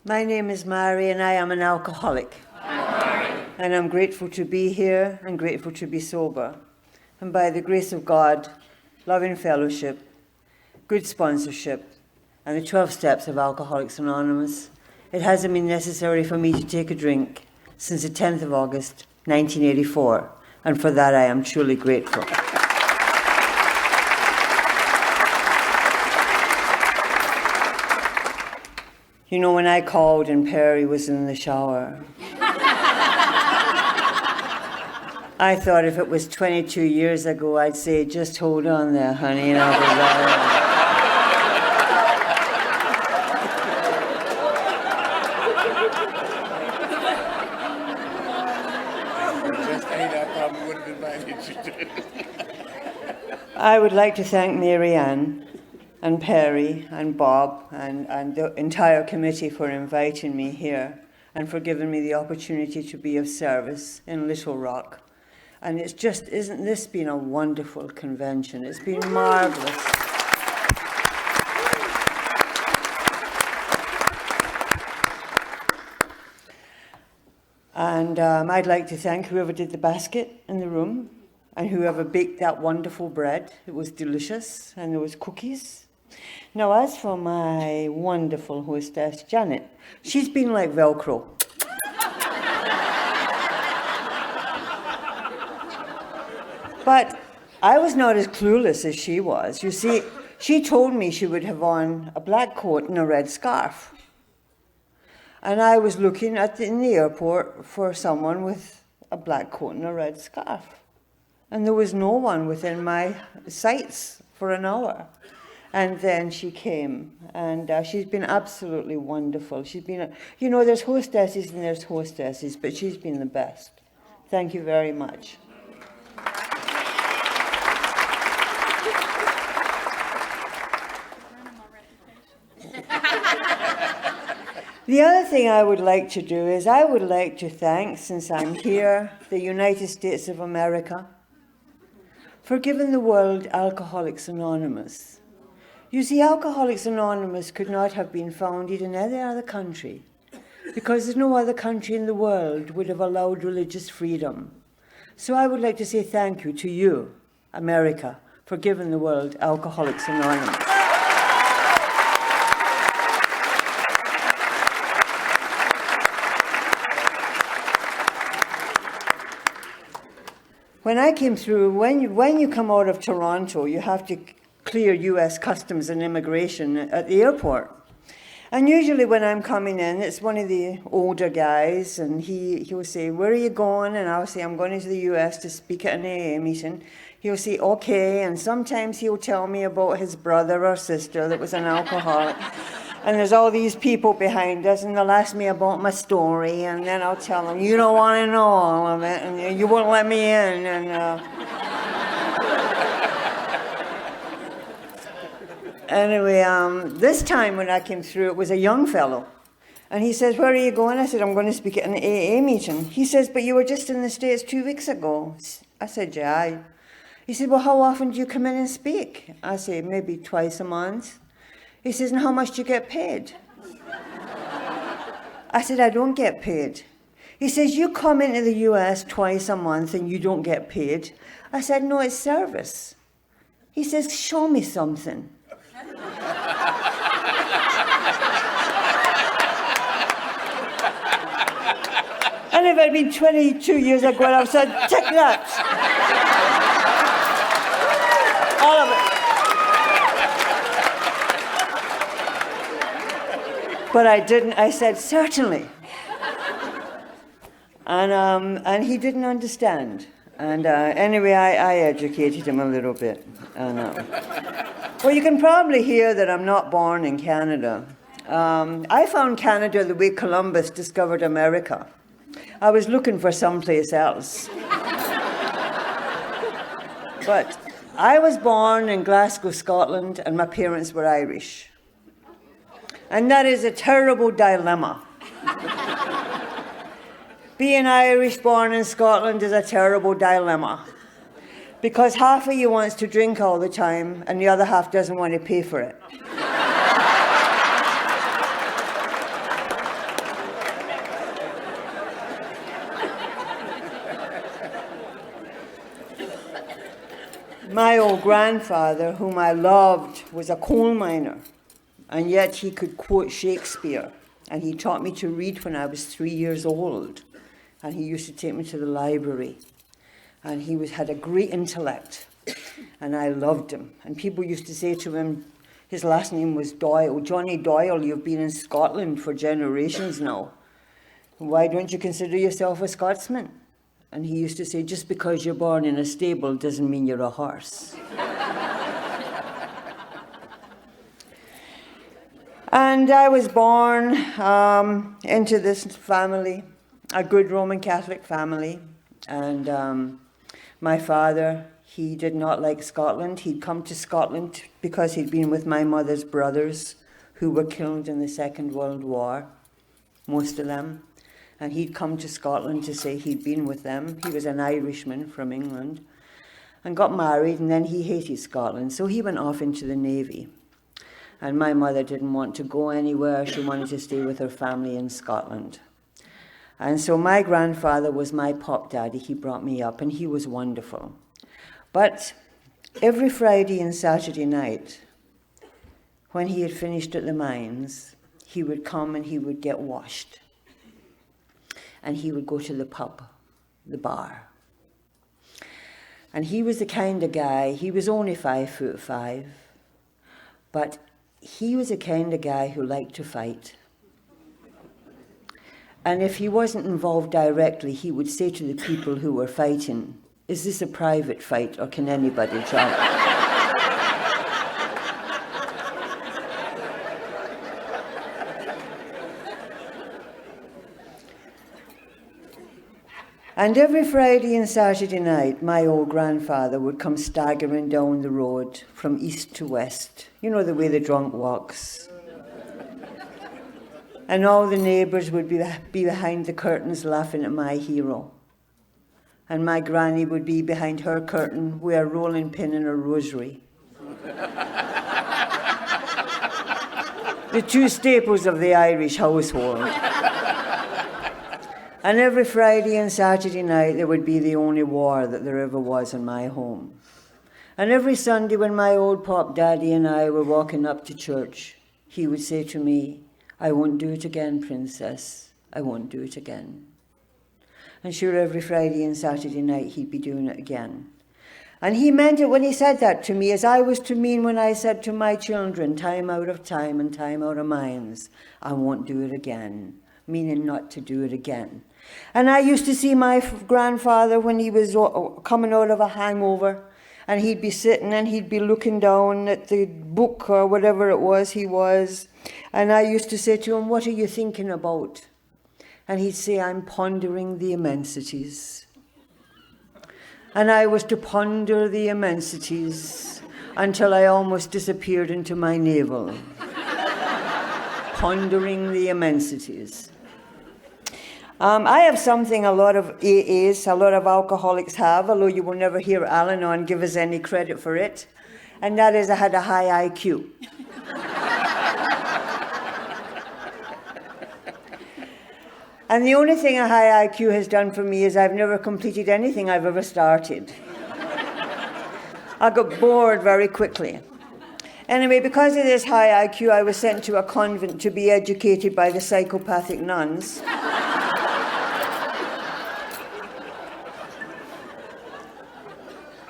My name is Mary and I am an alcoholic. And I'm grateful to be here and grateful to be sober. And by the grace of God, loving fellowship, good sponsorship, and the 12 steps of Alcoholics Anonymous, it hasn't been necessary for me to take a drink since the 10th of August, 1984. And for that I am truly grateful. You know, when I called and Perry was in the shower, I thought if it was 22 years ago, I'd say, just hold on there, honey, and I'll be right. I would like to thank Mary Ann and Perry and Bob and the entire committee for inviting me here and for giving me the opportunity to be of service in Little Rock. And it's just, isn't this been a wonderful convention? It's been marvelous. And I'd like to thank whoever did the basket in the room and whoever baked that wonderful bread. It was delicious, and there was cookies. Now, as for my wonderful hostess, Janet, she's been like Velcro. But I was not as clueless as she was. You see, she told me she would have on a black coat and a red scarf. And I was looking in the airport for someone with a black coat and a red scarf. And there was no one within my sights for an hour. And then she came, and she's been absolutely wonderful. She's been, you know, there's hostesses and there's hostesses, but she's been the best. Thank you very much. The other thing I would like to do is I would like to thank, since I'm here, the United States of America for giving the world Alcoholics Anonymous. You see, Alcoholics Anonymous could not have been founded in any other country because there's no other country in the world would have allowed religious freedom. So I would like to say thank you to you, America, for giving the world Alcoholics Anonymous. When I came through, when you come out of Toronto, you have to clear U.S. Customs and Immigration at the airport. And usually when I'm coming in, it's one of the older guys, and he will say, where are you going? And I'll say, I'm going into the U.S. to speak at an AA meeting. He'll say, okay, and sometimes he'll tell me about his brother or sister that was an alcoholic. And there's all these people behind us, and they'll ask me about my story, and then I'll tell them, you don't want to know all of it, and you won't let me in. And anyway, this time when I came through, it was a young fellow. And he says, where are you going? I said, I'm going to speak at an AA meeting. He says, but you were just in the States 2 weeks ago. I said, yeah. He said, well, how often do you come in and speak? I said, maybe twice a month. He says, and how much do you get paid? I said, I don't get paid. He says, you come into the US twice a month and you don't get paid. I said, no, it's service. He says, show me something. And if it had been 22 years ago, I would have said, take that. All of it. But I didn't. I said, certainly. And he didn't understand. And anyway, I educated him a little bit. And, well, you can probably hear that I'm not born in Canada. I found Canada the way Columbus discovered America. I was looking for someplace else. But I was born in Glasgow, Scotland, and my parents were Irish. And that is a terrible dilemma. Being Irish born in Scotland is a terrible dilemma. Because half of you wants to drink all the time and the other half doesn't want to pay for it. My old grandfather, whom I loved, was a coal miner, and yet he could quote Shakespeare, and he taught me to read when I was 3 years old, and he used to take me to the library, and he had a great intellect, and I loved him. And people used to say to him, his last name was Doyle, Johnny Doyle, you've been in Scotland for generations now. Why don't you consider yourself a Scotsman? And he used to say, just because you're born in a stable doesn't mean you're a horse. And I was born into this family, a good Roman Catholic family. And my father, he did not like Scotland. He'd come to Scotland because he'd been with my mother's brothers who were killed in the Second World War, most of them. And he'd come to Scotland to say he'd been with them. He was an Irishman from England and got married, and then he hated Scotland. So he went off into the Navy. And my mother didn't want to go anywhere. She wanted to stay with her family in Scotland. And so my grandfather was my pop daddy. He brought me up, and he was wonderful. But every Friday and Saturday night, when he had finished at the mines, he would come and he would get washed. And he would go to the pub, the bar. And he was the kind of guy, he was only 5'5", but he was the kind of guy who liked to fight. And if he wasn't involved directly, he would say to the people who were fighting, is this a private fight or can anybody join? And every Friday and Saturday night, my old grandfather would come staggering down the road from east to west. You know the way the drunk walks. And all the neighbours would be behind the curtains laughing at my hero. And my granny would be behind her curtain with a rolling pin and a rosary. The two staples of the Irish household. And every Friday and Saturday night, there would be the only war that there ever was in my home. And every Sunday when my old pop daddy and I were walking up to church, he would say to me, I won't do it again, princess. I won't do it again. And sure, every Friday and Saturday night, he'd be doing it again. And he meant it when he said that to me, as I was to mean when I said to my children, time out of time and time out of minds, I won't do it again, meaning not to do it again. And I used to see my grandfather when he was coming out of a hangover, and he'd be sitting and he'd be looking down at the book or whatever it was he was. And I used to say to him, what are you thinking about? And he'd say, I'm pondering the immensities. And I was to ponder the immensities until I almost disappeared into my navel. Pondering the immensities. I have something a lot of AAs, a lot of alcoholics have, although you will never hear Al-Anon give us any credit for it, and that is I had a high IQ. And the only thing a high IQ has done for me is I've never completed anything I've ever started. I got bored very quickly. Anyway, because of this high IQ, I was sent to a convent to be educated by the psychopathic nuns.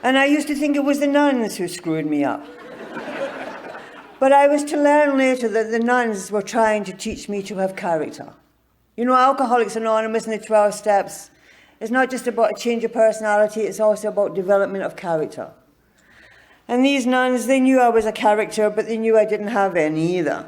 And I used to think it was the nuns who screwed me up. But I was to learn later that the nuns were trying to teach me to have character. You know, Alcoholics Anonymous and the 12 Steps, it's not just about a change of personality, it's also about development of character. And these nuns, they knew I was a character, but they knew I didn't have any either.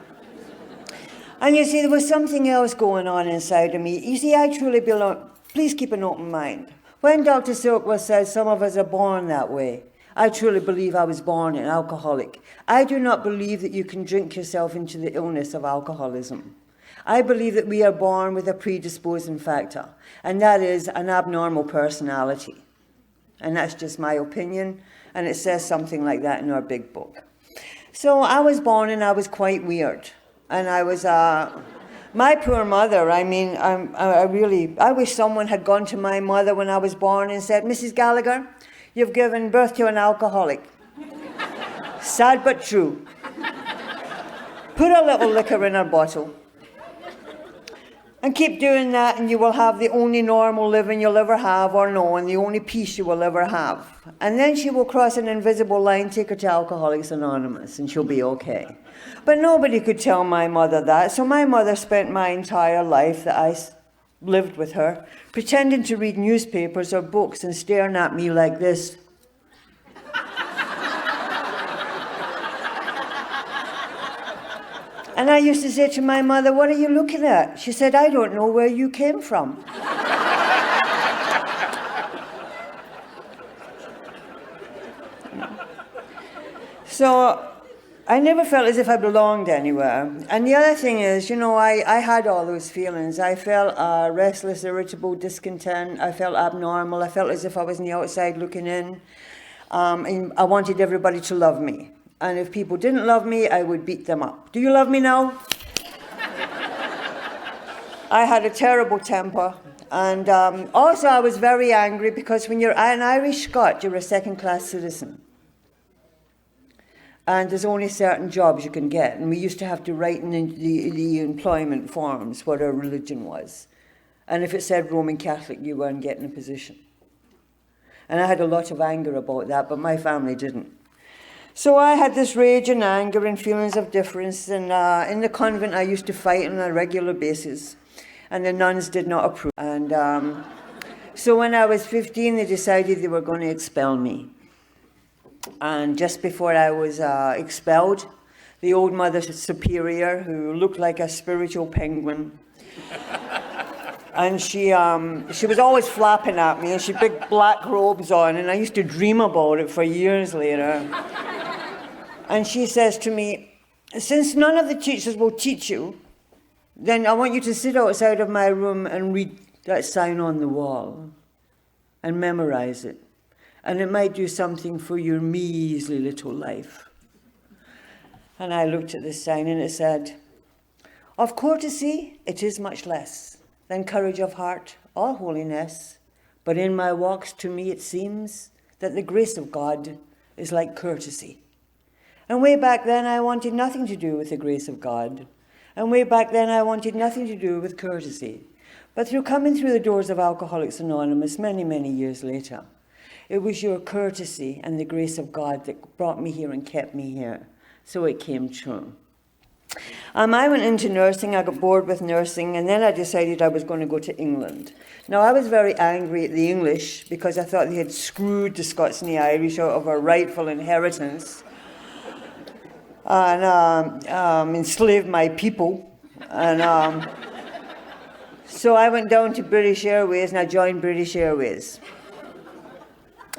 And you see, there was something else going on inside of me. You see, I truly belong. Please keep an open mind. When Dr. Silkworth says some of us are born that way, I truly believe I was born an alcoholic. I do not believe that you can drink yourself into the illness of alcoholism. I believe that we are born with a predisposing factor, and that is an abnormal personality. And that's just my opinion, and it says something like that in our big book. So I was born and I was quite weird. And I was, my poor mother, I mean, I wish someone had gone to my mother when I was born and said, Mrs. Gallagher, you've given birth to an alcoholic. Sad but true. Put a little liquor in her bottle. And keep doing that, and you will have the only normal living you'll ever have or know, and the only peace you will ever have. And then she will cross an invisible line, take her to Alcoholics Anonymous, and she'll be okay. But nobody could tell my mother that, so my mother spent my entire life that I lived with her, pretending to read newspapers or books and staring at me like this. And I used to say to my mother, what are you looking at? She said, I don't know where you came from. So I never felt as if I belonged anywhere. And the other thing is, I had all those feelings. I felt restless, irritable, discontent. I felt abnormal. I felt as if I was on the outside looking in. And I wanted everybody to love me. And if people didn't love me, I would beat them up. Do you love me now? I had a terrible temper. And also I was very angry because when you're an Irish Scot, you're a second-class citizen. And there's only certain jobs you can get. And we used to have to write in the employment forms what our religion was. And if it said Roman Catholic, you weren't getting a position. And I had a lot of anger about that, but my family didn't. So I had this rage and anger and feelings of difference, and in the convent I used to fight on a regular basis, and the nuns did not approve. And so when I was 15, they decided they were going to expel me. And just before I was expelled, the old Mother Superior, who looked like a spiritual penguin, and she was always flapping at me, and she had big black robes on, and I used to dream about it for years later. And she says to me, since none of the teachers will teach you, then I want you to sit outside of my room and read that sign on the wall and memorize it. And it might do something for your measly little life. And I looked at this sign and it said, of courtesy it is much less than courage of heart or holiness, but in my walks to me it seems that the grace of God is like courtesy. And way back then, I wanted nothing to do with the grace of God. And way back then, I wanted nothing to do with courtesy. But through coming through the doors of Alcoholics Anonymous many, many years later, it was your courtesy and the grace of God that brought me here and kept me here. So it came true. I went into nursing. I got bored with nursing, and then I decided I was going to go to England. Now, I was very angry at the English because I thought they had screwed the Scots and the Irish out of our rightful inheritance. And enslaved my people. And so I went down to British Airways and I joined British Airways.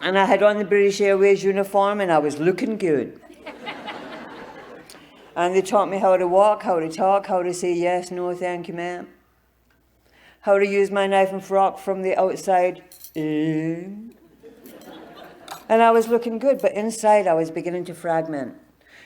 And I had on the British Airways uniform and I was looking good. And they taught me how to walk, how to talk, how to say yes, no, thank you, ma'am. How to use my knife and fork from the outside in. And I was looking good, but inside I was beginning to fragment.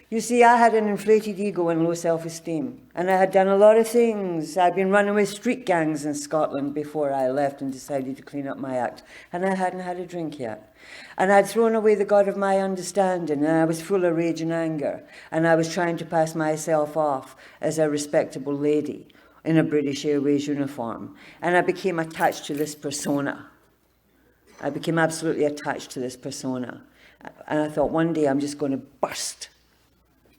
You see, I had an inflated ego and low self-esteem, and I had done a lot of things. I'd been running with street gangs in Scotland before I left and decided to clean up my act, and I hadn't had a drink yet. And I'd thrown away the God of my understanding, and I was full of rage and anger, and I was trying to pass myself off as a respectable lady in a British Airways uniform, and I became attached to this persona. I became absolutely attached to this persona, and I thought one day I'm just going to burst.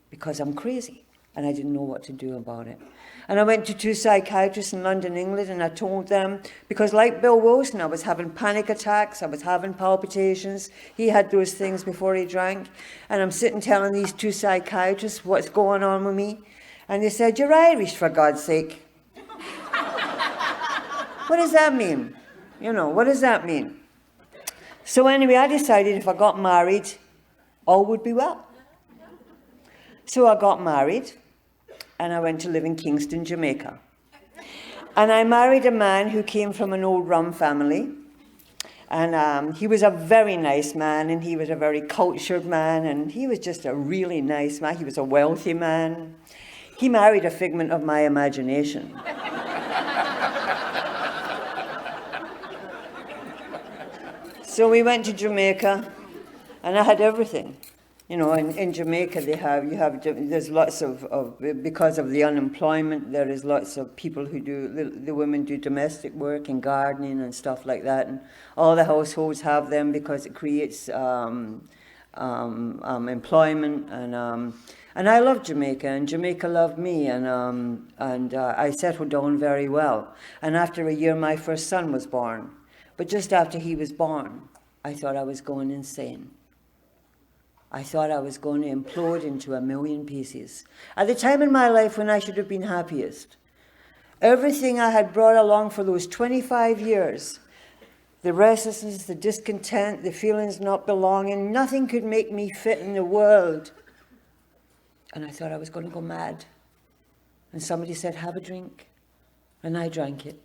Because I'm crazy, and I didn't know what to do about it. And I went to 2 psychiatrists in London, England, and I told them, because like Bill Wilson, I was having panic attacks, I was having palpitations. He had those things before he drank. And I'm sitting telling these 2 psychiatrists what's going on with me. And they said, you're Irish, for God's sake. What does that mean? What does that mean? So anyway, I decided if I got married, all would be well. So I got married, and I went to live in Kingston, Jamaica. And I married a man who came from an old rum family. And he was a very nice man, and he was a very cultured man, and he was just a really nice man. He was a wealthy man. He married a figment of my imagination. So we went to Jamaica. And I had everything. You know, in Jamaica there's lots of, because of the unemployment, there is lots of people who the women do domestic work and gardening and stuff like that. And all the households have them because it creates employment. And I love Jamaica, and Jamaica loved me, and I settled down very well. And after a year, my first son was born. But just after he was born, I thought I was going insane. I thought I was going to implode into a million pieces. At the time in my life when I should have been happiest, everything I had brought along for those 25 years, the restlessness, the discontent, the feelings of not belonging, nothing could make me fit in the world. And I thought I was going to go mad. And somebody said, have a drink. And I drank it.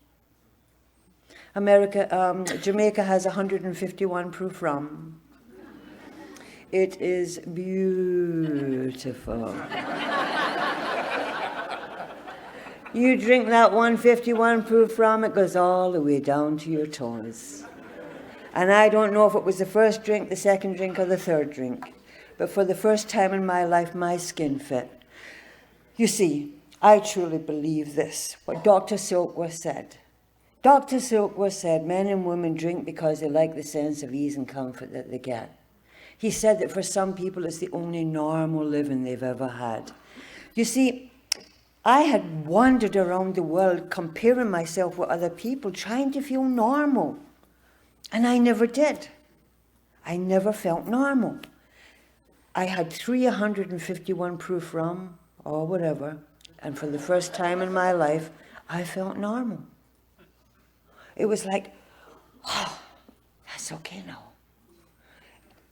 Jamaica has 151 proof rum. It is beautiful. You drink that 151 proof rum, it goes all the way down to your toes. And I don't know if it was the first drink, the second drink, or the third drink. But for the first time in my life, my skin fit. You see, I truly believe this, what Dr. Silkworth said. Dr. Silkworth said men and women drink because they like the sense of ease and comfort that they get. He said that for some people it's the only normal living they've ever had. You see, I had wandered around the world comparing myself with other people, trying to feel normal. And I never did. I never felt normal. I had 351 proof rum, or whatever, and for the first time in my life, I felt normal. It was like, oh, that's okay now.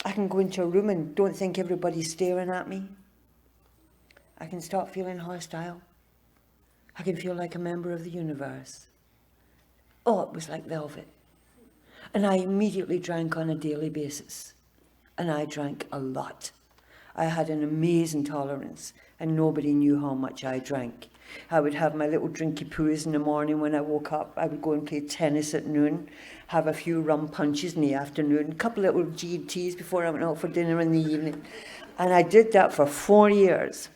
I can go into a room and don't think everybody's staring at me. I can stop feeling hostile. I can feel like a member of the universe. Oh, it was like velvet. And I immediately drank on a daily basis. And I drank a lot. I had an amazing tolerance, and nobody knew how much I drank. I would have my little drinky poos in the morning when I woke up. I would go and play tennis at noon, have a few rum punches in the afternoon, a couple of little GTs before I went out for dinner in the evening. And I did that for 4 years.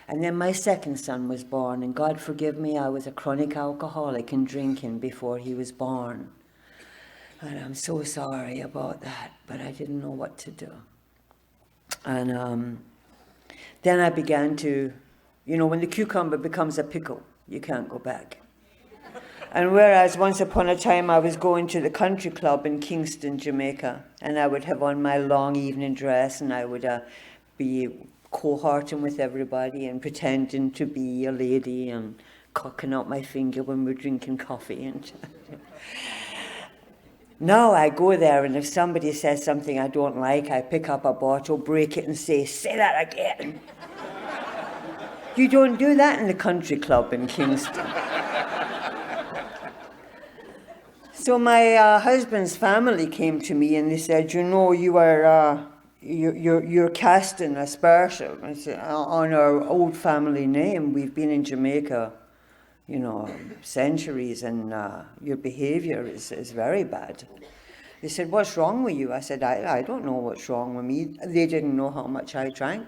And then my second son was born, and God forgive me, I was a chronic alcoholic and drinking before he was born. And I'm so sorry about that, but I didn't know what to do. And then I began to, when the cucumber becomes a pickle, you can't go back. And whereas once upon a time I was going to the country club in Kingston, Jamaica, and I would have on my long evening dress, and I would be cohorting with everybody and pretending to be a lady and cocking out my finger when we're drinking coffee. And now I go there, and if somebody says something I don't like, I pick up a bottle, break it, and say that again. You don't do that in the country club in Kingston. So my husband's family came to me and they said, you are you're casting aspersion. I said, on our old family name. We've been in Jamaica, centuries, and your behavior is very bad. They said, what's wrong with you? I said, I don't know what's wrong with me. They didn't know how much I drank.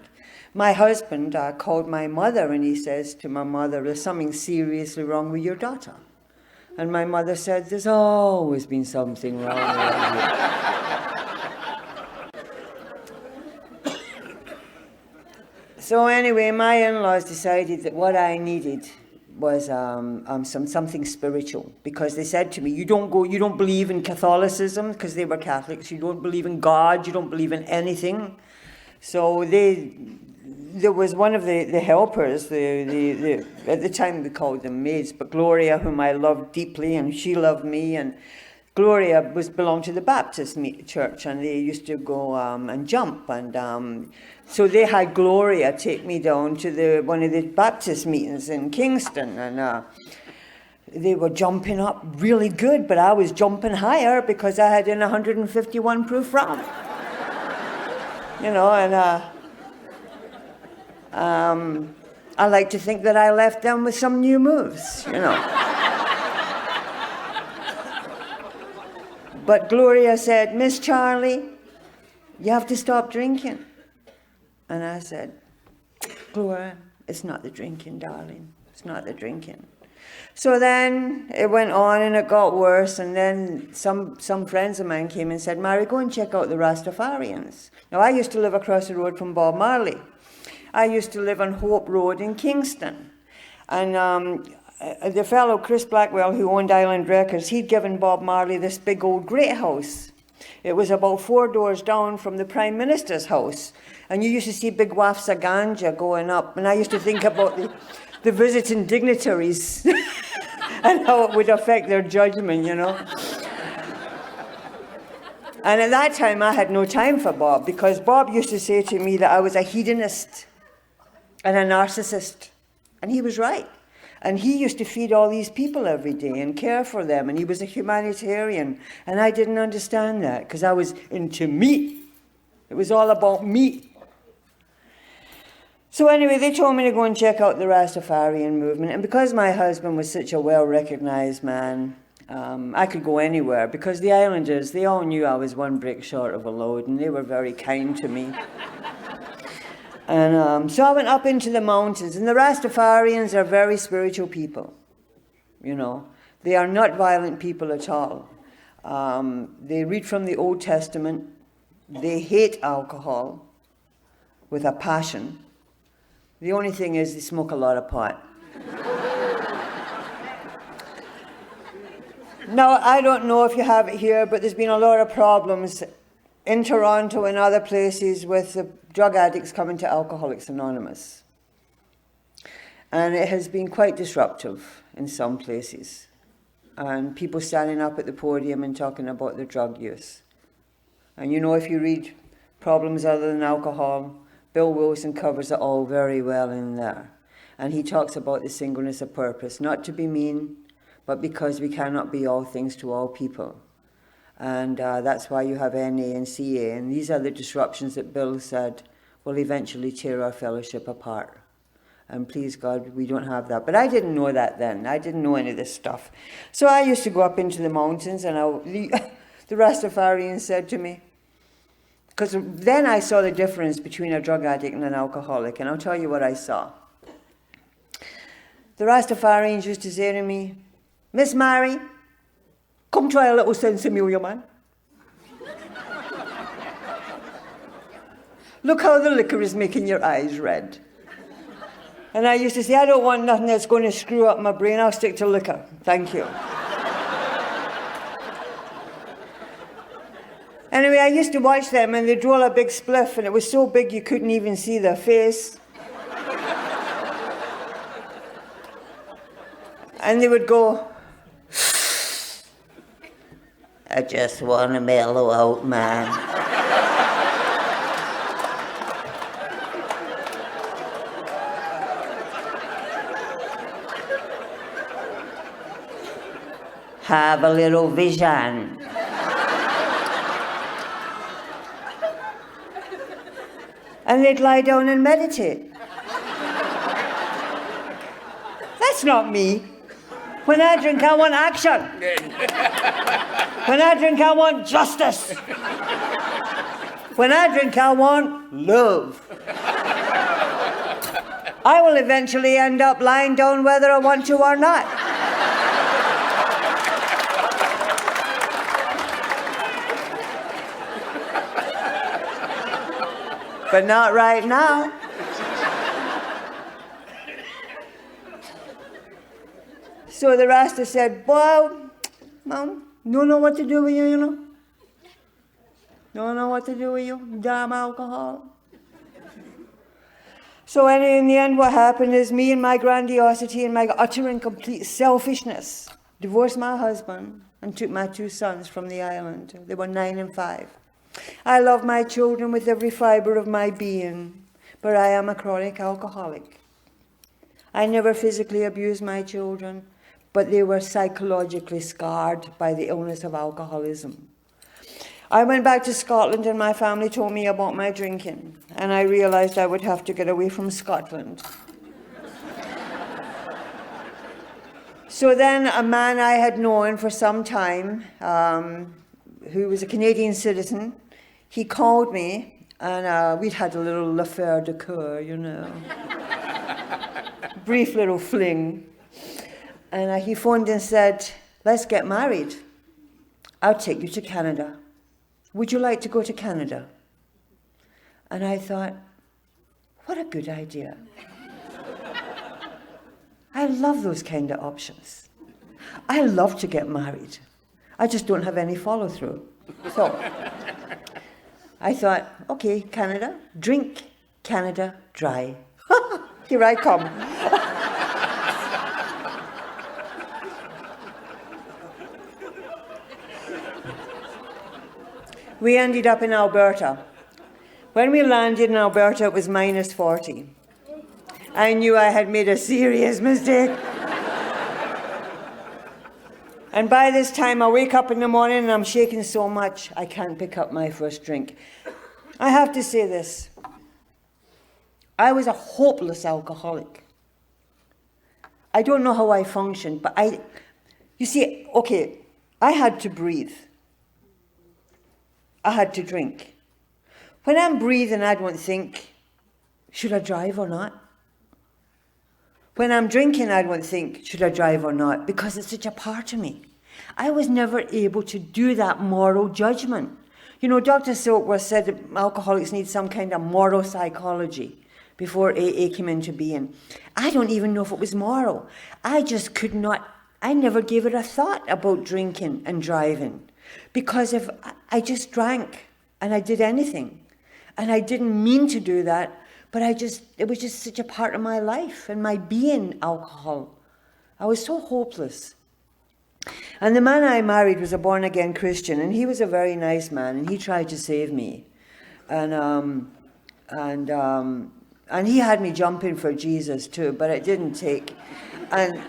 My husband called my mother, and he says to my mother, there's something seriously wrong with your daughter. And my mother said, there's always been something wrong with you. So anyway, my in-laws decided that what I needed was something spiritual, because they said to me, you don't believe in Catholicism, because they were Catholics, you don't believe in God, you don't believe in anything. So there was one of the helpers, the at the time we called them maids, but Gloria, whom I loved deeply, and she loved me, and Gloria belonged to the Baptist church, and they used to go and jump, and so they had Gloria take me down to one of the Baptist meetings in Kingston, and they were jumping up really good, but I was jumping higher because I had in 151 proof rum, and I like to think that I left them with some new moves, But Gloria said, Miss Charlie, you have to stop drinking. And I said, Gloria, it's not the drinking, darling. It's not the drinking. So then it went on and it got worse. And then some friends of mine came and said, Mary, go and check out the Rastafarians. Now, I used to live across the road from Bob Marley. I used to live on Hope Road in Kingston. And the fellow, Chris Blackwell, who owned Island Records, he'd given Bob Marley this big old great house. It was about 4 doors down from the Prime Minister's house. And you used to see big wafts of ganja going up. And I used to think about the visiting dignitaries and how it would affect their judgment, you know. And at that time, I had no time for Bob, because Bob used to say to me that I was a hedonist and a narcissist. And he was right. And he used to feed all these people every day and care for them. And he was a humanitarian. And I didn't understand that, because I was into meat. It was all about meat. So anyway, they told me to go and check out the Rastafarian movement. And because my husband was such a well-recognized man, I could go anywhere, because the islanders, they all knew I was one brick short of a load, and they were very kind to me. And so I went up into the mountains, and the Rastafarians are very spiritual people, you know. They are not violent people at all. They read from the Old Testament. They hate alcohol with a passion. The only thing is they smoke a lot of pot. Now, I don't know if you have it here, but there's been a lot of problems in Toronto and other places with the drug addicts coming to Alcoholics Anonymous. And it has been quite disruptive in some places. And people standing up at the podium and talking about their drug use. And you know, if you read Problems Other Than Alcohol, Bill Wilson covers it all very well in there. And he talks about the singleness of purpose, not to be mean, but because we cannot be all things to all people. And that's why you have NA and CA. And these are the disruptions that Bill said will eventually tear our fellowship apart. And please God, we don't have that. But I didn't know that then. I didn't know any of this stuff. So I used to go up into the mountains, and the Rastafarians said to me, because then I saw the difference between a drug addict and an alcoholic, and I'll tell you what I saw. The Rastafarians used to say to me, Miss Mary, come try a little sensimulia, man. Look how the liquor is making your eyes red. And I used to say, I don't want nothing that's going to screw up my brain. I'll stick to liquor. Thank you. Anyway, I used to watch them, and they'd roll a big spliff, and it was so big you couldn't even see their face. And they would go, I just want to mellow out, man. Have a little vision. And they'd lie down and meditate. That's not me. When I drink, I want action. When I drink, I want justice. When I drink, I want love. I will eventually end up lying down whether I want to or not. But not right now. So the Rasta said, boy, Mom, don't know what to do with you, you know. Don't know what to do with you, damn alcohol. So anyway, in the end, what happened is me and my grandiosity and my utter and complete selfishness divorced my husband and took my 2 sons from the island. They were 9 and 5. I love my children with every fiber of my being, but I am a chronic alcoholic. I never physically abused my children, but they were psychologically scarred by the illness of alcoholism. I went back to Scotland, and my family told me about my drinking, and I realized I would have to get away from Scotland. So then a man I had known for some time, who was a Canadian citizen, he called me, and we'd had a little affair de coeur, brief little fling. And he phoned and said, let's get married. I'll take you to Canada. Would you like to go to Canada? And I thought, what a good idea. I love those kind of options. I love to get married. I just don't have any follow-through. So I thought, okay, Canada, drink, Canada, dry. Here I come. We ended up in Alberta. When we landed in Alberta, it was minus 40. I knew I had made a serious mistake. And by this time, I wake up in the morning and I'm shaking so much, I can't pick up my first drink. I have to say this. I was a hopeless alcoholic. I don't know how I functioned, but you see, okay, I had to breathe. I had to drink. When I'm breathing, I don't think, should I drive or not? When I'm drinking, I don't think, should I drive or not? Because it's such a part of me. I was never able to do that moral judgment. Dr. Silkworth said that alcoholics need some kind of moral psychology before AA came into being. I don't even know if it was moral. I just could not, I never gave it a thought about drinking and driving. Because if I just drank and I did anything, and I didn't mean to do that, but it was just such a part of my life and my being alcohol. I was so hopeless. And the man I married was a born-again Christian, and he was a very nice man, and he tried to save me. And he had me jumping for Jesus too, but it didn't take. And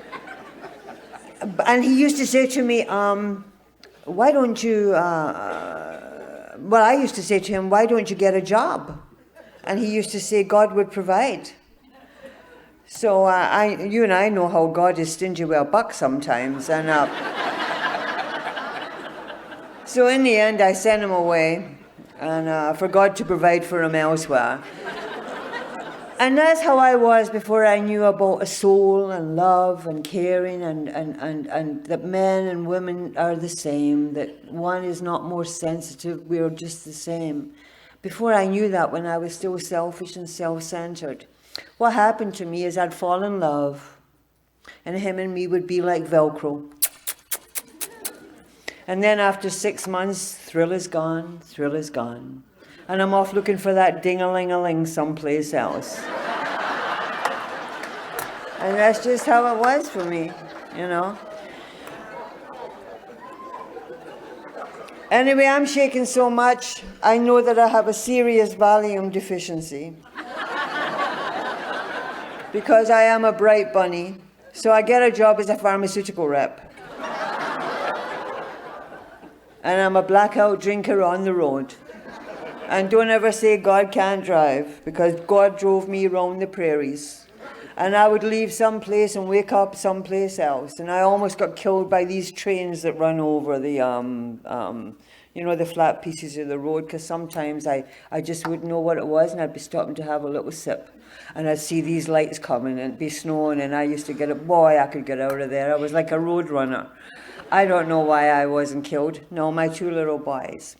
he used to say to me, why don't you, I used to say to him, why don't you get a job? And he used to say, God would provide. So you and I know how God is stingy with a buck sometimes. And so in the end, I sent him away and for God to provide for him elsewhere. And that's how I was before I knew about a soul and love and caring and that men and women are the same, that one is not more sensitive, we are just the same. Before I knew that, when I was still selfish and self-centered, what happened to me is I'd fall in love, and him and me would be like Velcro. And then after 6 months, thrill is gone, and I'm off looking for that ding-a-ling-a-ling someplace else. And that's just how it was for me, Anyway, I'm shaking so much, I know that I have a serious Valium deficiency. Because I am a bright bunny, so I get a job as a pharmaceutical rep. And I'm a blackout drinker on the road. And don't ever say God can't drive, because God drove me around the prairies. And I would leave some place and wake up someplace else. And I almost got killed by these trains that run over the, the flat pieces of the road, because sometimes I just wouldn't know what it was, and I'd be stopping to have a little sip. And I'd see these lights coming, and it'd be snowing, and I used to get up. Boy, I could get out of there. I was like a road runner. I don't know why I wasn't killed. No, my two little boys.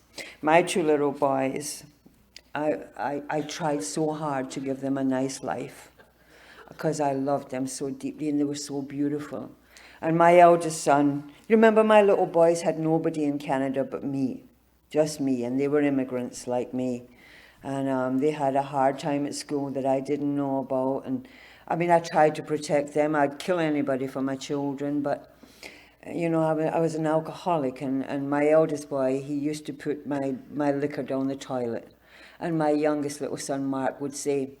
I tried so hard to give them a nice life, because I loved them so deeply, and they were so beautiful. And my eldest son, you remember my little boys had nobody in Canada but me, just me, and they were immigrants like me. And they had a hard time at school that I didn't know about. And I tried to protect them. I'd kill anybody for my children, but I was an alcoholic, and my eldest boy, he used to put my liquor down the toilet. And my youngest little son, Mark, would say,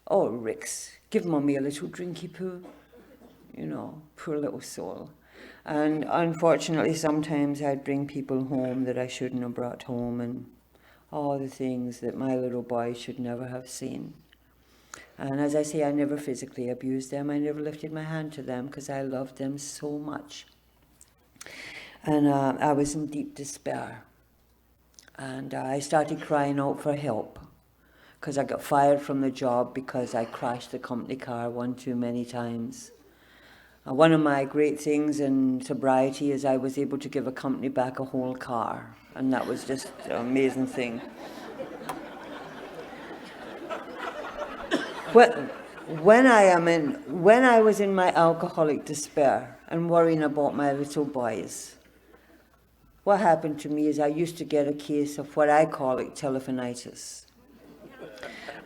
oh, Rix, give Mummy a little drinky poo. Poor little soul. And unfortunately, sometimes I'd bring people home that I shouldn't have brought home, and all the things that my little boy should never have seen. And as I say, I never physically abused them. I never lifted my hand to them, because I loved them so much. And I was in deep despair. And I started crying out for help because I got fired from the job because I crashed the company car one too many times. One of my great things in sobriety is I was able to give a company back a whole car, and that was just an amazing thing. When I was in my alcoholic despair and worrying about my little boys, what happened to me is I used to get a case of what I call telephonitis.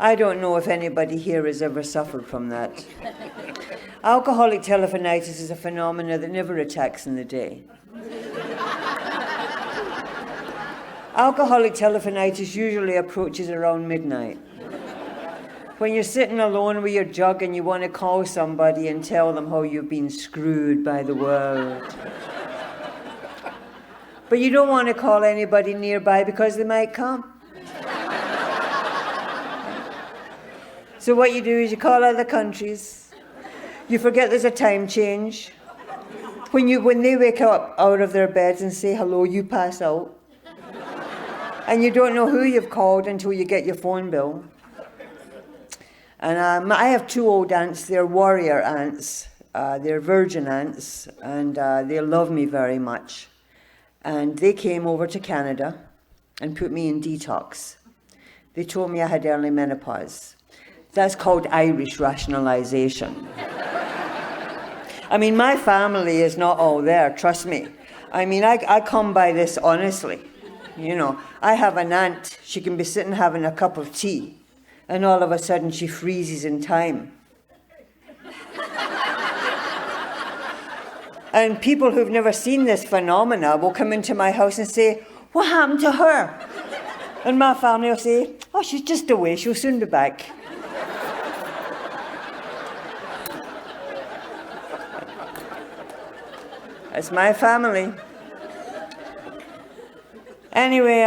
I don't know if anybody here has ever suffered from that. Alcoholic telephonitis is a phenomenon that never attacks in the day. Alcoholic telephonitis usually approaches around midnight. When you're sitting alone with your jug and you want to call somebody and tell them how you've been screwed by the world. But you don't want to call anybody nearby because they might come. So what you do is you call other countries. You forget there's a time change. When they wake up out of their beds and say hello, you pass out. And you don't know who you've called until you get your phone bill. And I have two old aunts. They're warrior aunts. They're virgin aunts. And they love me very much. And they came over to Canada and put me in detox. They told me I had early menopause. That's called Irish rationalization. I mean, my family is not all there, trust me. I mean, I come by this honestly. You know, I have an aunt, she can be sitting having a cup of tea, and all of a sudden she freezes in time. And people who've never seen this phenomena will come into my house and say, "What happened to her?" And my family will say, "Oh, she's just away, she'll soon be back." That's my family. Anyway,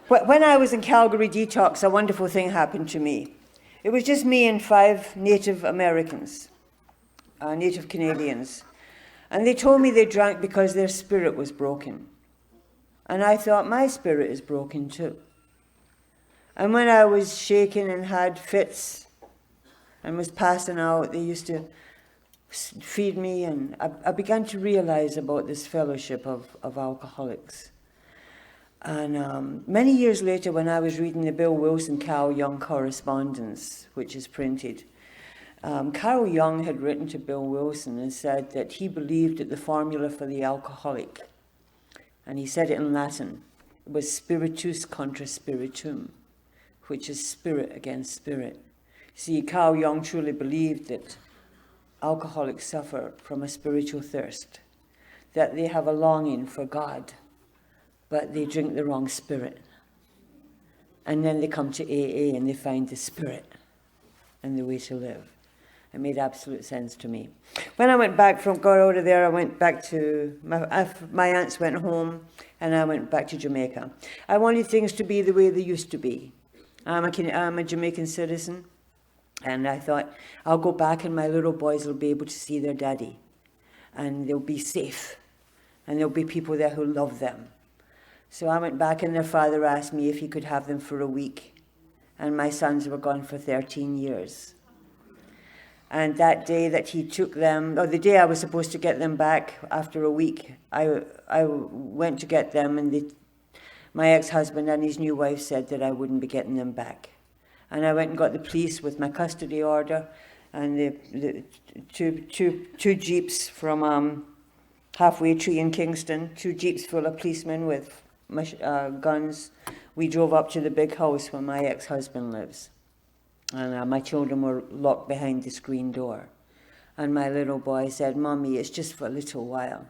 when I was in Calgary detox, a wonderful thing happened to me. It was just me and 5 Native Americans, Native Canadians. And they told me they drank because their spirit was broken. And I thought, my spirit is broken too. And when I was shaking and had fits and was passing out, they used to feed me, and I began to realize about this fellowship of alcoholics. And many years later, when I was reading the Bill Wilson Carl Jung correspondence, which is printed, Carl Jung had written to Bill Wilson and said that he believed that the formula for the alcoholic, and he said it in Latin, was spiritus contra spiritum, which is spirit against spirit. See, Carl Jung truly believed that alcoholics suffer from a spiritual thirst, that they have a longing for God, but they drink the wrong spirit. And then they come to AA and they find the spirit and the way to live. It made absolute sense to me. When I got out of there, I went back to, my aunts went home, and I went back to Jamaica. I wanted things to be the way they used to be. I'm a Jamaican citizen, and I thought, I'll go back and my little boys will be able to see their daddy, and they'll be safe, and there'll be people there who love them. So I went back, and their father asked me if he could have them for a week, and my sons were gone for 13 years. And that day that he took them, or the day I was supposed to get them back after a week, I went to get them, and my ex-husband and his new wife said that I wouldn't be getting them back. And I went and got the police with my custody order, and the two jeeps from Halfway Tree in Kingston, 2 jeeps full of policemen with guns. We drove up to the big house where my ex-husband lives. And my children were locked behind the screen door. And my little boy said, "Mommy, it's just for a little while."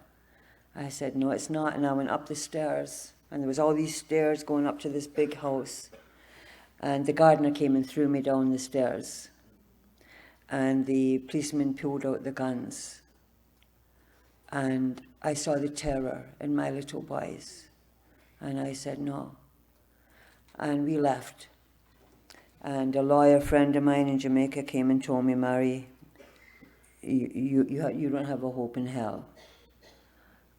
I said, "No, it's not." And I went up the stairs. And there was all these stairs going up to this big house. And the gardener came and threw me down the stairs. And the policeman pulled out the guns. And I saw the terror in my little boys. And I said, "No." And we left. And a lawyer friend of mine in Jamaica came and told me, "Mary, you don't have a hope in hell."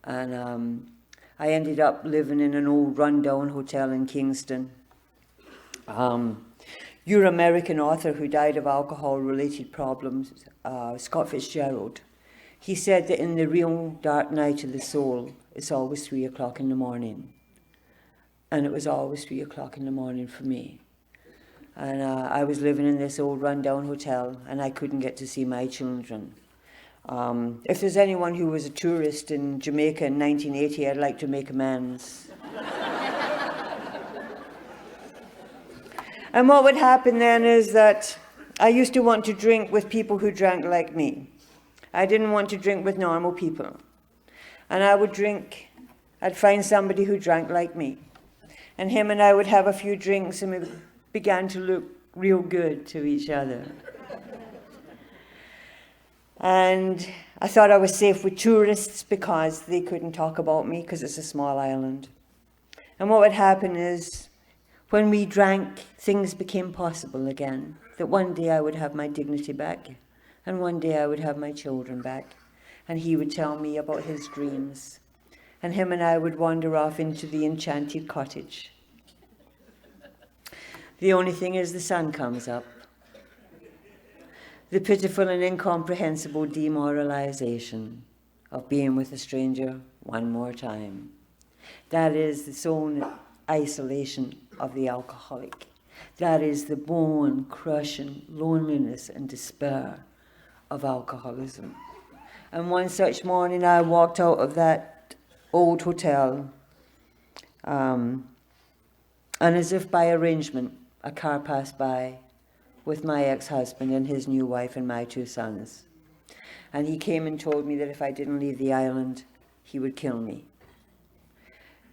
And I ended up living in an old rundown hotel in Kingston. Your American author who died of alcohol-related problems, Scott Fitzgerald, he said that in the real dark night of the soul, it's always 3 o'clock in the morning. And it was always 3 o'clock in the morning for me. And I was living in this old rundown hotel, and I couldn't get to see my children. If there's anyone who was a tourist in Jamaica in 1980, I'd like to make amends. And what would happen then is that I used to want to drink with people who drank like me. I didn't want to drink with normal people. And I'd find somebody who drank like me. And him and I would have a few drinks, and we began to look real good to each other. And I thought I was safe with tourists because they couldn't talk about me because it's a small island. And what would happen is, when we drank, things became possible again. That one day I would have my dignity back, and one day I would have my children back. And he would tell me about his dreams. And him and I would wander off into the enchanted cottage. The only thing is the sun comes up. The pitiful and incomprehensible demoralization of being with a stranger one more time. That is the soul isolation of the alcoholic. That is the bone-crushing loneliness and despair of alcoholism. And one such morning I walked out of that old hotel, and as if by arrangement, a car passed by with my ex-husband and his new wife and my 2 sons. And he came and told me that if I didn't leave the island, he would kill me.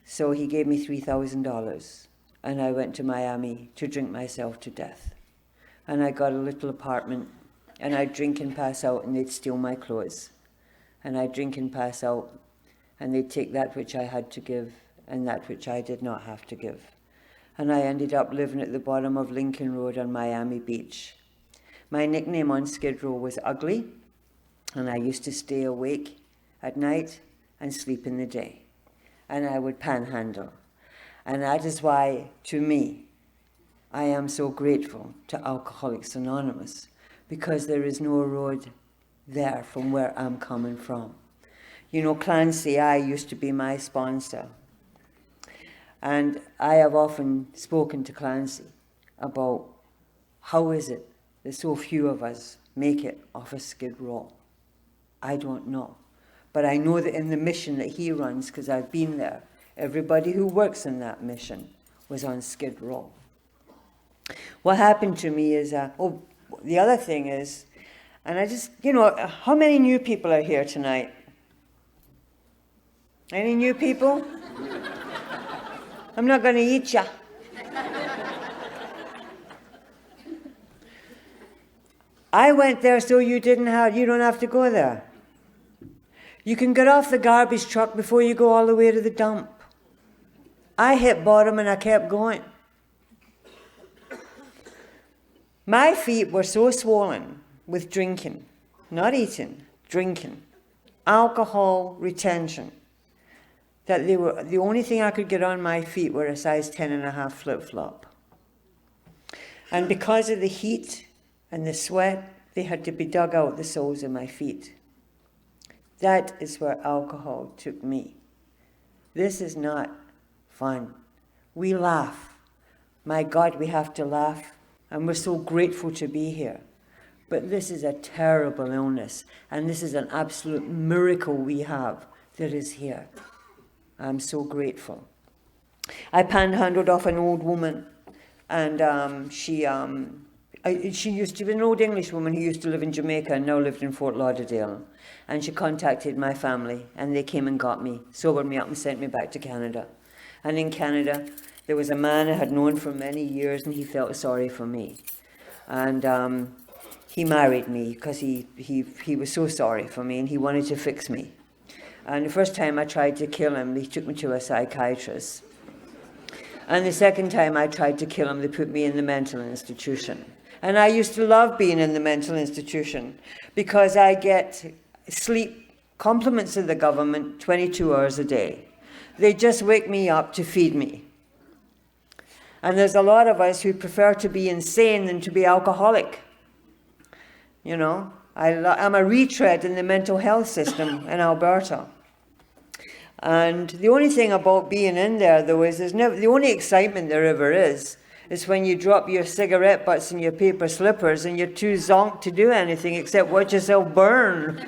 So he gave me $3,000, and I went to Miami to drink myself to death. And I got a little apartment, and I'd drink and pass out, and they'd steal my clothes. And I'd drink and pass out, and they'd take that which I had to give and that which I did not have to give. And I ended up living at the bottom of Lincoln Road on Miami Beach. My nickname on Skid Row was Ugly, and I used to stay awake at night and sleep in the day. And I would panhandle. And that is why, to me, I am so grateful to Alcoholics Anonymous, because there is no road there from where I'm coming from. You know, Clancy I used to be my sponsor. And I have often spoken to Clancy about how is it that so few of us make it off of Skid Row. I don't know. But I know that in the mission that he runs, because I've been there, everybody who works in that mission was on Skid Row. What happened to me is, the other thing is, and I just, how many new people are here tonight? Any new people? I'm not going to eat ya. I went there so you don't have to go there. You can get off the garbage truck before you go all the way to the dump. I hit bottom and I kept going. My feet were so swollen with drinking, not eating, drinking, alcohol retention, that they were the only thing I could get on my feet were a size 10.5 flip-flop. And because of the heat and the sweat, they had to be dug out the soles of my feet. That is where alcohol took me. This is not fun. We laugh. My God, we have to laugh. And we're so grateful to be here. But this is a terrible illness. And this is an absolute miracle we have that is here. I'm so grateful. I panhandled off an old woman. And she used to be an old English woman who used to live in Jamaica and now lived in Fort Lauderdale. And she contacted my family, and they came and got me, sobered me up and sent me back to Canada. And in Canada, there was a man I had known for many years, and he felt sorry for me. And he married me because he was so sorry for me, and he wanted to fix me. And the first time I tried to kill him, he took me to a psychiatrist. And the second time I tried to kill him, they put me in the mental institution. And I used to love being in the mental institution because I get sleep, compliments of the government, 22 hours a day. They just wake me up to feed me. And there's a lot of us who prefer to be insane than to be alcoholic. You know, I'm a retread in the mental health system in Alberta. And the only thing about being in there, though, is the only excitement there ever is when you drop your cigarette butts and your paper slippers and you're too zonked to do anything except watch yourself burn.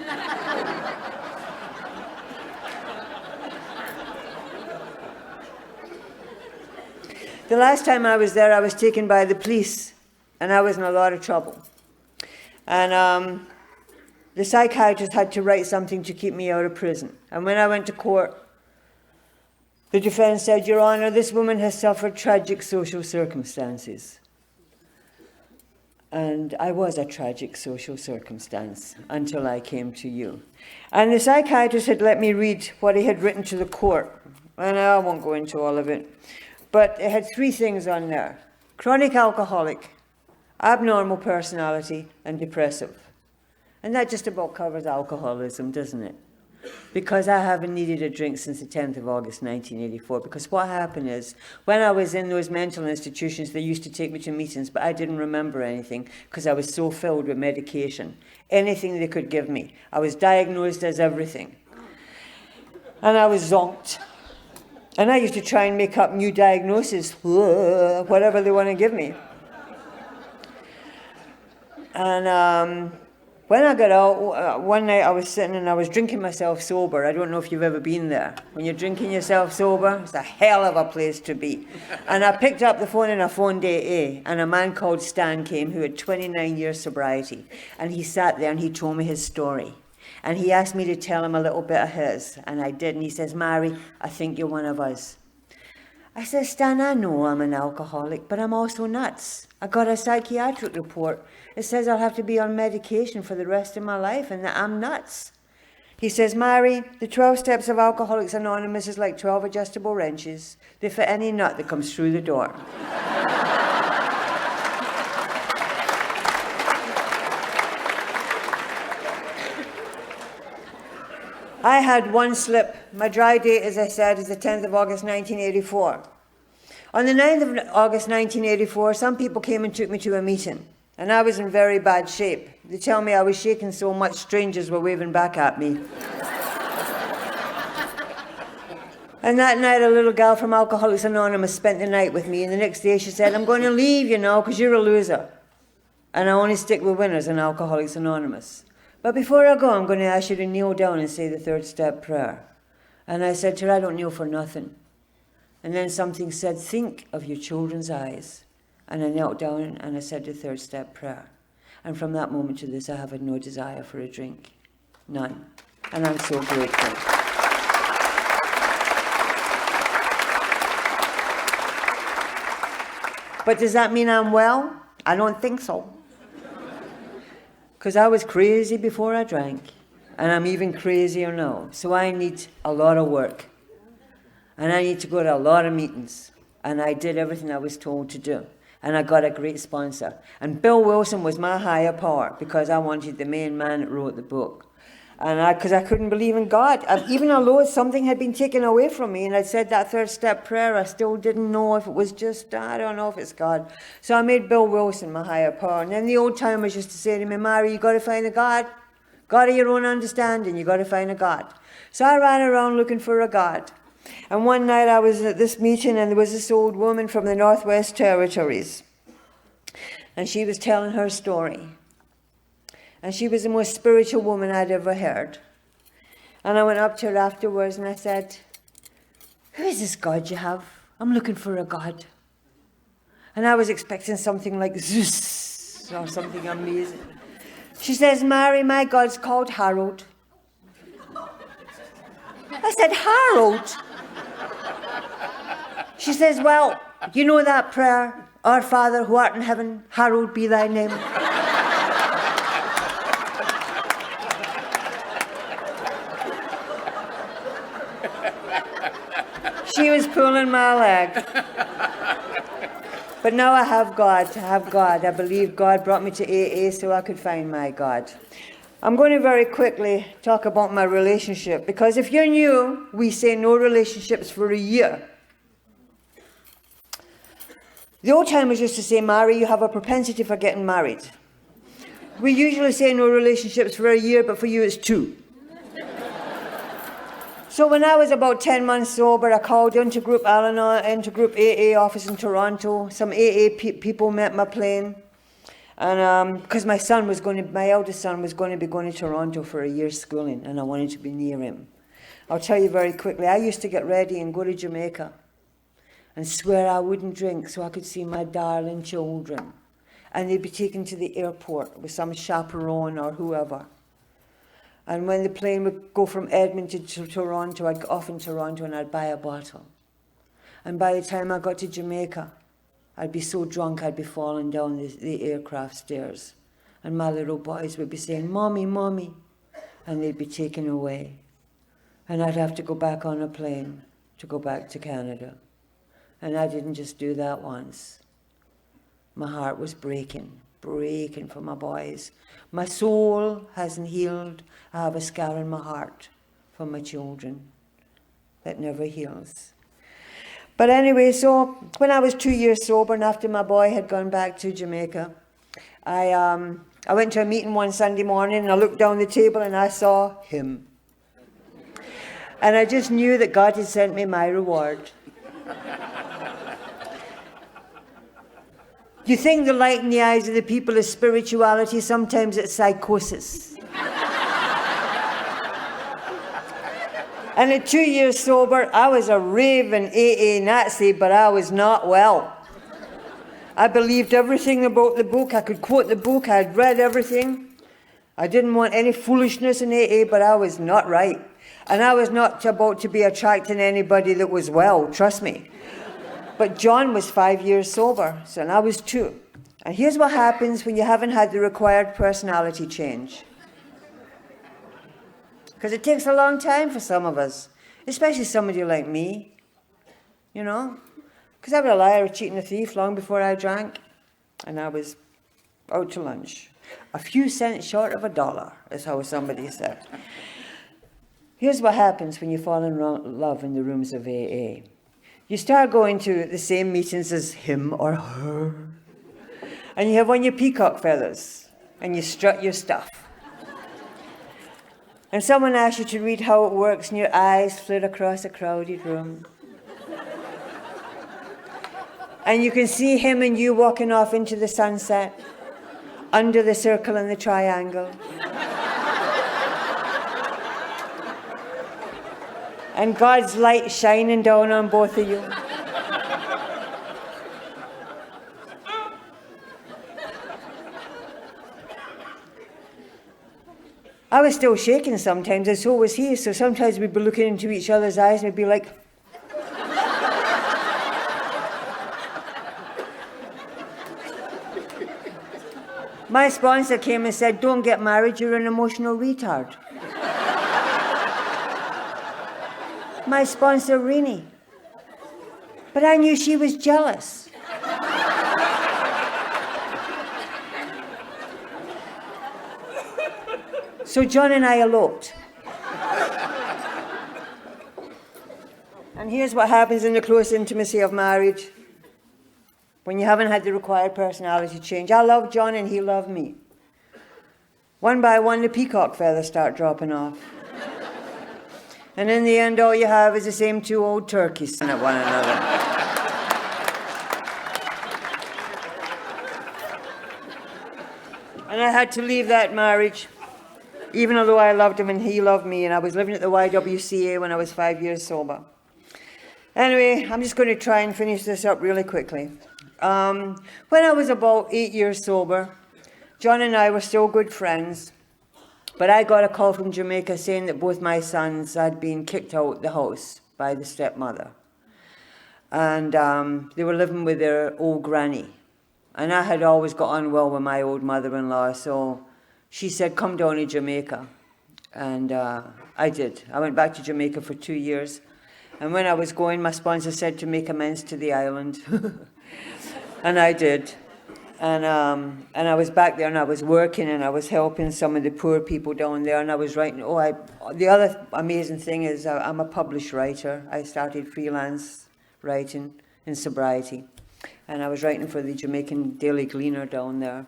The last time I was there, I was taken by the police, and I was in a lot of trouble. And the psychiatrist had to write something to keep me out of prison. And when I went to court, the defense said, Your Honor, this woman has suffered tragic social circumstances. And I was a tragic social circumstance until I came to you. And the psychiatrist had let me read what he had written to the court. And I won't go into all of it. But it had 3 things on there: chronic alcoholic, abnormal personality, and depressive. And that just about covers alcoholism, doesn't it? Because I haven't needed a drink since the 10th of August 1984. Because what happened is, when I was in those mental institutions, they used to take me to meetings, but I didn't remember anything because I was so filled with medication. Anything they could give me. I was diagnosed as everything. And I was zonked. And I used to try and make up new diagnoses, whatever they want to give me. And when I got out, one night I was sitting and I was drinking myself sober. I don't know if you've ever been there. When you're drinking yourself sober, it's a hell of a place to be. And I picked up the phone and I phoned AA, and a man called Stan came who had 29 years sobriety. And he sat there and he told me his story. And he asked me to tell him a little bit of his. And I did. And he says, Mary, I think you're one of us. I said, Stan, I know I'm an alcoholic, but I'm also nuts. I got a psychiatric report. It says I'll have to be on medication for the rest of my life and that I'm nuts. He says, Mary, the 12 steps of Alcoholics Anonymous is like 12 adjustable wrenches. They fit any nut that comes through the door. I had one slip. My dry date, as I said, is the 10th of August 1984. On the 9th of August 1984, some people came and took me to a meeting, and I was in very bad shape. They tell me I was shaking so much strangers were waving back at me. And that night, a little gal from Alcoholics Anonymous spent the night with me, and the next day she said, I'm going to leave, you know, because you're a loser. And I only stick with winners in Alcoholics Anonymous. But before I go, I'm going to ask you to kneel down and say the 3rd step prayer. And I said to her, I don't kneel for nothing. And then something said, think of your children's eyes. And I knelt down and I said the 3rd step prayer. And from that moment to this, I have had no desire for a drink. None. And I'm so grateful. But does that mean I'm well? I don't think so. Because I was crazy before I drank, and I'm even crazier now. So I need a lot of work, and I need to go to a lot of meetings, and I did everything I was told to do, and I got a great sponsor. And Bill Wilson was my higher power, because I wanted the main man that wrote the book. And because I couldn't believe in God. Even although something had been taken away from me and I'd said that 3rd step prayer, I still didn't know if it was just, I don't know if it's God. So I made Bill Wilson my higher power. And then the old timers used to say to me, Mary, you got to find a God. God of your own understanding, you got to find a God. So I ran around looking for a God. And one night I was at this meeting and there was this old woman from the Northwest Territories. And she was telling her story. And she was the most spiritual woman I'd ever heard. And I went up to her afterwards and I said, who is this God you have? I'm looking for a God. And I was expecting something like Zeus or something amazing. She says, Mary, my God's called Harold. I said, Harold? She says, well, you know that prayer, Our Father who art in heaven, hallowed be thy name. She was pulling my leg. But now I have God. I believe God brought me to AA so I could find my God. I'm going to very quickly talk about my relationship, because if you're new, we say no relationships for a year. The old timers used to say, Mary, you have a propensity for getting married. We usually say no relationships for a year, but for you it's 2. So when I was about 10 months sober, I called into Group AA office in Toronto. Some AA people met my plane. And because my eldest son was going to be going to Toronto for a year's schooling, and I wanted to be near him. I'll tell you very quickly, I used to get ready and go to Jamaica and swear I wouldn't drink so I could see my darling children. And they'd be taken to the airport with some chaperone or whoever. And when the plane would go from Edmonton to Toronto, I'd go off in Toronto and I'd buy a bottle. And by the time I got to Jamaica, I'd be so drunk I'd be falling down the aircraft stairs. And my little boys would be saying, Mommy, Mommy. And they'd be taken away. And I'd have to go back on a plane to go back to Canada. And I didn't just do that once. My heart was breaking for my boys. My soul hasn't healed. I have a scar in my heart for my children that never heals. But anyway, so when I was 2 years sober and after my boy had gone back to Jamaica, I went to a meeting one Sunday morning and I looked down the table and I saw him. And I just knew that God had sent me my reward. You think the light in the eyes of the people is spirituality, sometimes it's psychosis. And at 2 years sober, I was a raving AA Nazi, but I was not well. I believed everything about the book. I could quote the book. I had read everything. I didn't want any foolishness in AA, but I was not right. And I was not about to be attracting anybody that was well, trust me. But John was 5 years sober, so and I was 2. And here's what happens when you haven't had the required personality change. Because it takes a long time for some of us, especially somebody like me, you know. Because I was a liar, a cheat and a thief long before I drank. And I was out to lunch. A few cents short of $1, is how somebody said. Here's what happens when you fall in love in the rooms of AA. You start going to the same meetings as him or her. And you have on your peacock feathers. And you strut your stuff. And someone asks you to read how it works, and your eyes flit across a crowded room. And you can see him and you walking off into the sunset, under the circle and the triangle. And God's light shining down on both of you. I was still shaking sometimes, and so was he. So sometimes we'd be looking into each other's eyes and we'd be like, my sponsor came and said, don't get married, you're an emotional retard. My sponsor, Rini. But I knew she was jealous. So John and I eloped. And here's what happens in the close intimacy of marriage when you haven't had the required personality change. I loved John and he loved me. One by one, the peacock feathers start dropping off. And in the end, all you have is the same 2 old turkeys at one another. And I had to leave that marriage, even though I loved him and he loved me, and I was living at the YWCA when I was 5 years sober. Anyway, I'm just going to try and finish this up really quickly. When I was about 8 years sober, John and I were still good friends, but I got a call from Jamaica saying that both my sons had been kicked out the house by the stepmother. And they were living with their old granny. And I had always got on well with my old mother-in-law, so she said, come down to Jamaica. And I did. I went back to Jamaica for 2 years. And when I was going, my sponsor said to make amends to the island. And I did. And I was back there and I was working and I was helping some of the poor people down there, and I was writing. The other amazing thing is I'm a published writer. I started freelance writing in sobriety, and I was writing for the Jamaican Daily Gleaner down there,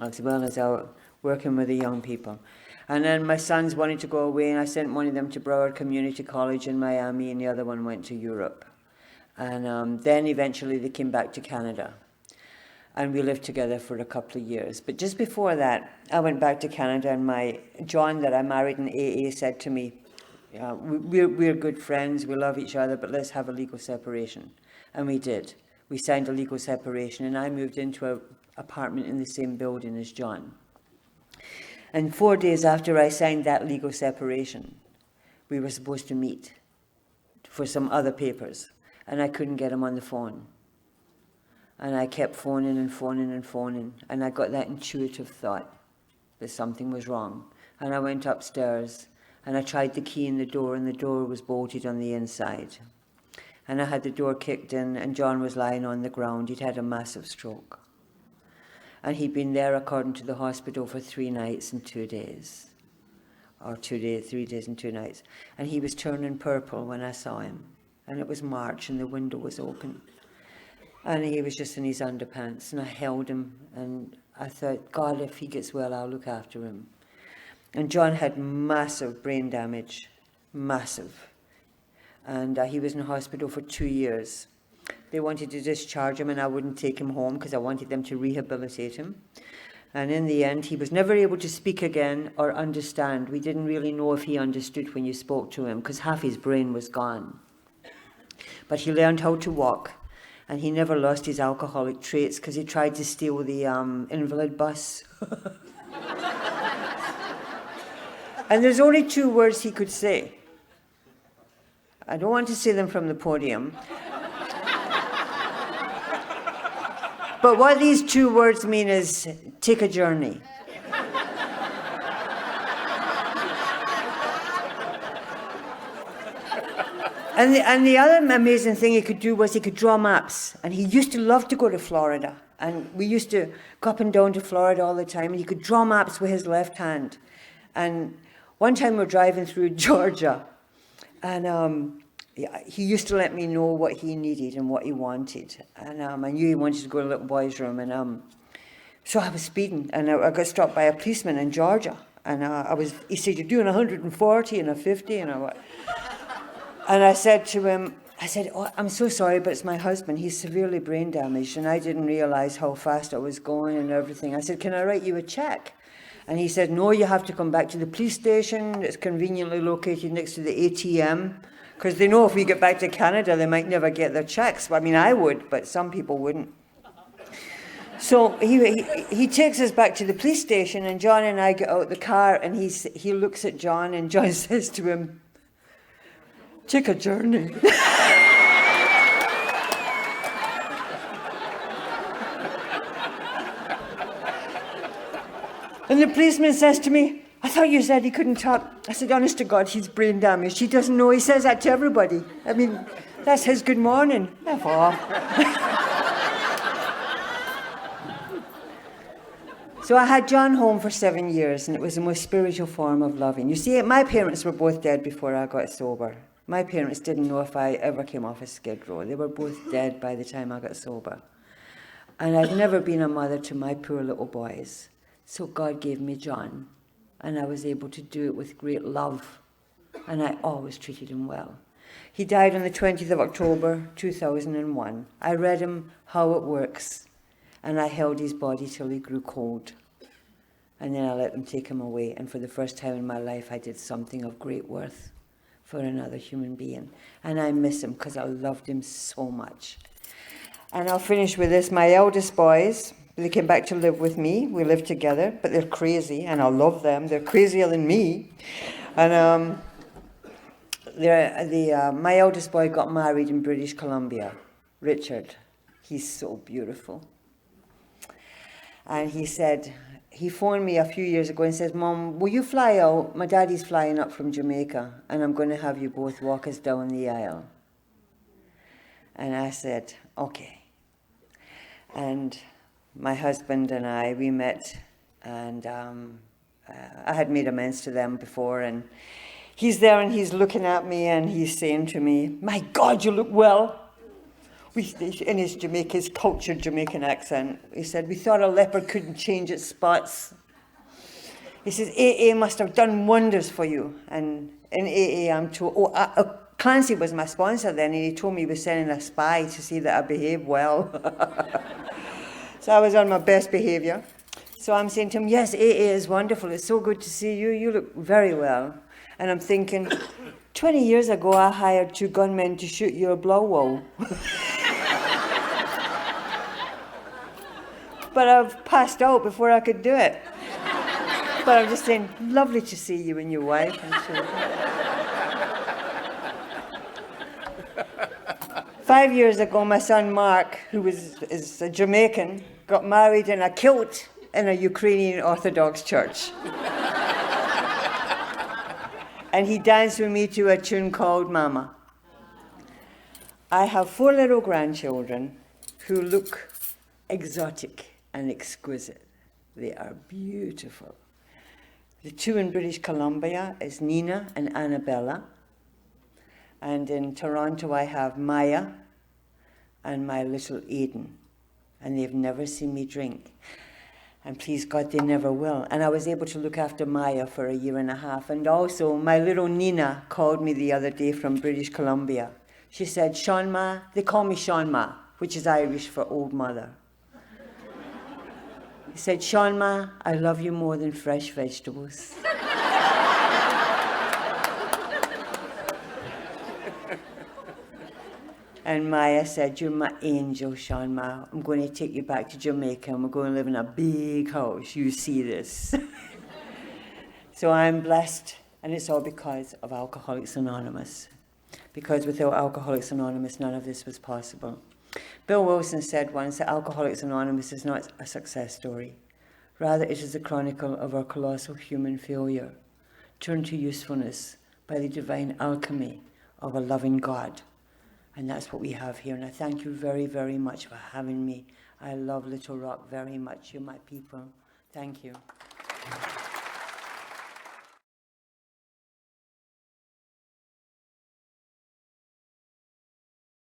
as well as out working with the young people. And then my sons wanted to go away, and I sent one of them to Broward Community College in Miami, and the other one went to Europe. And then eventually they came back to Canada. And we lived together for a couple of years. But just before that, I went back to Canada, and John that I married in AA said to me, we're good friends, we love each other, but let's have a legal separation. And we did. We signed a legal separation, and I moved into an apartment in the same building as John. And 4 days after I signed that legal separation, we were supposed to meet for some other papers, and I couldn't get him on the phone. And I kept phoning and phoning and phoning, and I got that intuitive thought that something was wrong. And I went upstairs, and I tried the key in the door, and the door was bolted on the inside. And I had the door kicked in, and John was lying on the ground. He'd had a massive stroke. And he'd been there, according to the hospital, for 3 nights and 2 days. Or 3 days and 2 nights. And he was turning purple when I saw him. And it was March, and the window was open. And he was just in his underpants, and I held him, and I thought, God, if he gets well, I'll look after him. And John had massive brain damage, massive. And he was in hospital for 2 years. They wanted to discharge him, and I wouldn't take him home because I wanted them to rehabilitate him. And in the end, he was never able to speak again or understand. We didn't really know if he understood when you spoke to him because half his brain was gone. But he learned how to walk. And he never lost his alcoholic traits because he tried to steal the invalid bus. And there's only 2 words he could say. I don't want to say them from the podium. But what these 2 words mean is, take a journey. And the other amazing thing he could do was he could draw maps. And he used to love to go to Florida. And we used to go up and down to Florida all the time. And he could draw maps with his left hand. And one time we were driving through Georgia. And he used to let me know what he needed and what he wanted. And I knew he wanted to go to a little boy's room. And so I was speeding. And I got stopped by a policeman in Georgia. And he said, you're doing 140 and a 50. And I said to him, oh, I'm so sorry, but it's my husband. He's severely brain damaged, and I didn't realize how fast I was going and everything. I said, can I write you a check? And he said, no, you have to come back to the police station. It's conveniently located next to the ATM, because they know if we get back to Canada, they might never get their checks. I mean, I would, but some people wouldn't. So he takes us back to the police station, and John and I get out the car, and he looks at John, and John says to him, take a journey. And the policeman says to me, I thought you said he couldn't talk. I said, honest to God, he's brain damaged. He doesn't know. He says that to everybody. I mean, that's his good morning. F off. So I had John home for 7 years, and it was the most spiritual form of loving. You see, my parents were both dead before I got sober. My parents didn't know if I ever came off a skid row. They were both dead by the time I got sober. And I'd never been a mother to my poor little boys. So God gave me John, and I was able to do it with great love. And I always treated him well. He died on the 20th of October, 2001. I read him How It Works, and I held his body till he grew cold. And then I let them take him away. And for the first time in my life, I did something of great worth for another human being. And I miss him because I loved him so much. And I'll finish with this. My eldest boys, they came back to live with me. We live together, but they're crazy, and I love them. They're crazier than me. And my eldest boy got married in British Columbia, Richard. He's so beautiful. And he phoned me a few years ago and says, Mom, will you fly out? My daddy's flying up from Jamaica, and I'm going to have you both walk us down the aisle. And I said, okay. And my husband and I, we met, and I had made amends to them before, and he's there and he's looking at me and he's saying to me, "My God, you look well." In his cultured Jamaican accent, he said, "We thought a leopard couldn't change its spots." He says, "AA must have done wonders for you." And in AA, I'm told, Clancy was my sponsor then, and he told me he was sending a spy to see that I behaved well. So I was on my best behavior. So I'm saying to him, "Yes, AA is wonderful. It's so good to see you. You look very well." And I'm thinking, 20 years ago, I hired 2 gunmen to shoot your blow wall. But I've passed out before I could do it. But I'm just saying, lovely to see you and your wife and children. 5 years ago, my son Mark, who is a Jamaican, got married in a kilt in a Ukrainian Orthodox church. And he danced with me to a tune called Mama. I have 4 little grandchildren who look exotic and exquisite. They are beautiful. The 2 in British Columbia is Nina and Annabella. And in Toronto, I have Maya and my little Aiden. And they've never seen me drink. And please God, they never will. And I was able to look after Maya for 1.5 years. And also, my little Nina called me the other day from British Columbia. She said, "Sean Ma," they call me Sean Ma, which is Irish for old mother. He said, "Sean Ma, I love you more than fresh vegetables." And Maya said, "You're my angel, Sean Ma. I'm going to take you back to Jamaica and we're going to live in a big house. You see this." So I'm blessed, and it's all because of Alcoholics Anonymous. Because without Alcoholics Anonymous, none of this was possible. Bill Wilson said once that Alcoholics Anonymous is not a success story. Rather, it is a chronicle of our colossal human failure, turned to usefulness by the divine alchemy of a loving God. And that's what we have here. And I thank you very, very much for having me. I love Little Rock very much. You're my people. Thank you.